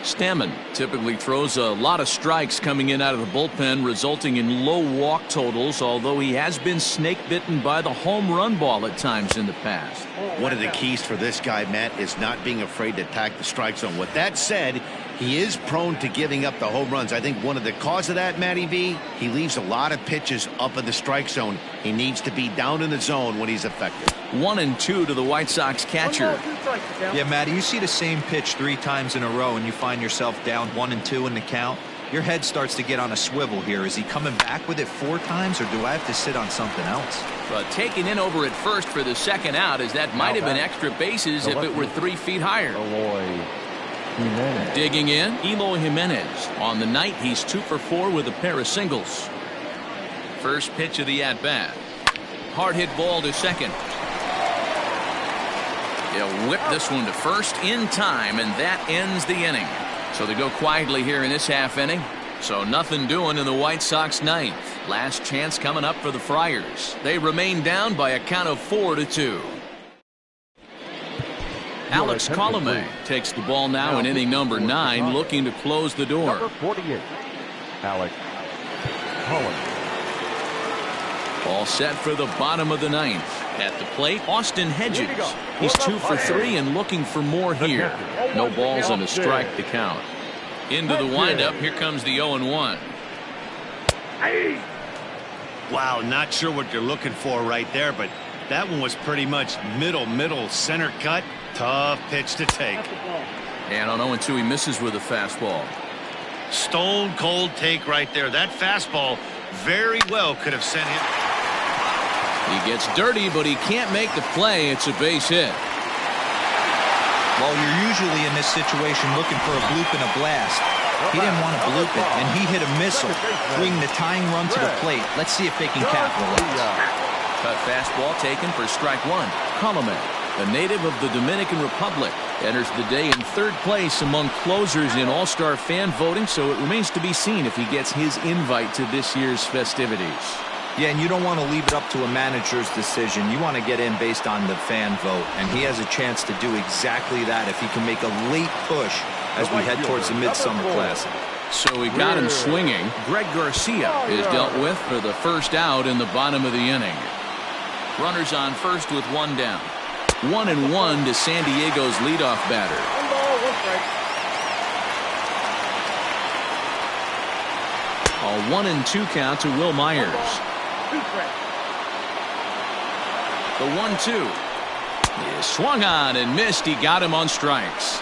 Stammen typically throws a lot of strikes coming in out of the bullpen, resulting in low walk totals, although he has been snake bitten by the home run ball at times in the past. One of the keys for this guy, Matt, is not being afraid to attack the strike zone. With that said, he is prone to giving up the home runs. I think one of the cause of that, Matty V, he leaves a lot of pitches up in the strike zone. He needs to be down in the zone when he's effective. 1-2 to the White Sox catcher. Yeah, Matty, you see the same pitch 3 times in a row and you find yourself down 1-2 in the count. Your head starts to get on a swivel here. Is he coming back with it 4 times, or do I have to sit on something else? But taken in over at first for the second out, as that might have been extra bases if it were 3 feet higher. Digging in, Eloy Jimenez. On the night, he's 2 for 4 with a pair of singles. First pitch of the at-bat. Hard hit ball to second. He'll whip this one to first in time, and that ends the inning. So they go quietly here in this half inning. So nothing doing in the White Sox ninth. Last chance coming up for the Friars. They remain down by a count of 4-2. Alex Colomé takes the ball now in inning number 9, looking to close the door. Number 48, Alex Colomé. All set for the bottom of the ninth. At the plate, Austin Hedges. He's 2 for 3 and looking for more here. No balls and a strike to count. Into the windup, here comes the 0-1. Wow, not sure what you're looking for right there, but that one was pretty much middle center cut. Tough pitch to take. And on 0-2, he misses with a fastball. Stone cold take right there. That fastball very well could have sent him. He gets dirty, but he can't make the play. It's a base hit. Well, you're usually in this situation looking for a bloop and a blast. He didn't want to bloop it, and he hit a missile, bringing the tying run to the plate. Let's see if they can capitalize. Cut fastball taken for strike 1. Colomé, a native of the Dominican Republic, enters the day in 3rd place among closers in All-Star fan voting, so it remains to be seen if he gets his invite to this year's festivities. Yeah, and you don't want to leave it up to a manager's decision. You want to get in based on the fan vote, and he has a chance to do exactly that if he can make a late push as we head towards the Midsummer Classic. So he got him swinging. Greg Garcia is dealt with for the first out in the bottom of the inning. Runners on first with 1 down. 1-1 to San Diego's leadoff batter. 1 ball, 1 strike. A 1-2 count to Will Myers. 2 strikes. The 1-2 is swung on and missed. He got him on strikes.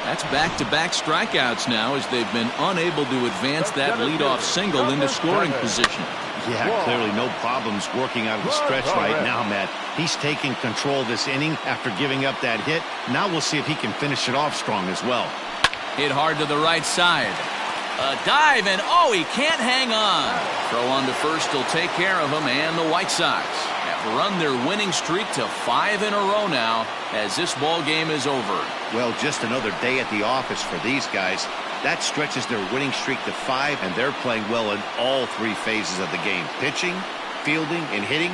That's back-to-back strikeouts now, as they've been unable to advance that leadoff single into scoring position. Yeah, clearly no problems working out of the stretch right now, Matt. He's taking control of this inning after giving up that hit. Now we'll see if he can finish it off strong as well. Hit hard to the right side. A dive, and oh, he can't hang on. Throw on to first will take care of him, and the White Sox have run their winning streak to 5 in a row now as this ball game is over. Well, just another day at the office for these guys. That stretches their winning streak to 5, and they're playing well in all 3 phases of the game. Pitching, fielding, and hitting.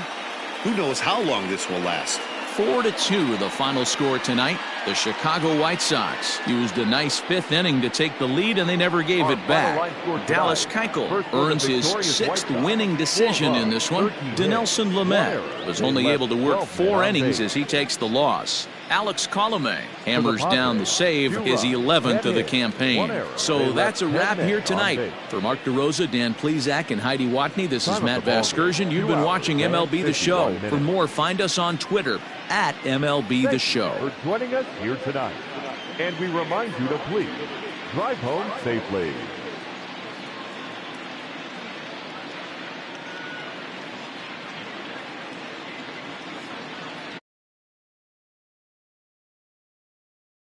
Who knows how long this will last? 4-2 the final score tonight. The Chicago White Sox used a nice 5th inning to take the lead, and they never gave it back. Dallas Keuchel earns his 6th winning decision in this one. Dinelson Lamet was only able to work 4 innings as he takes the loss. Alex Colomé hammers down the save, his 11th of the campaign. So that's a wrap here tonight. For Mark DeRosa, Dan Plesac, and Heidi Watney, this is Matt Vasgersian. You've been watching MLB The Show. For more, find us on Twitter at MLB The Show. For joining us here tonight. And we remind you to please drive home safely.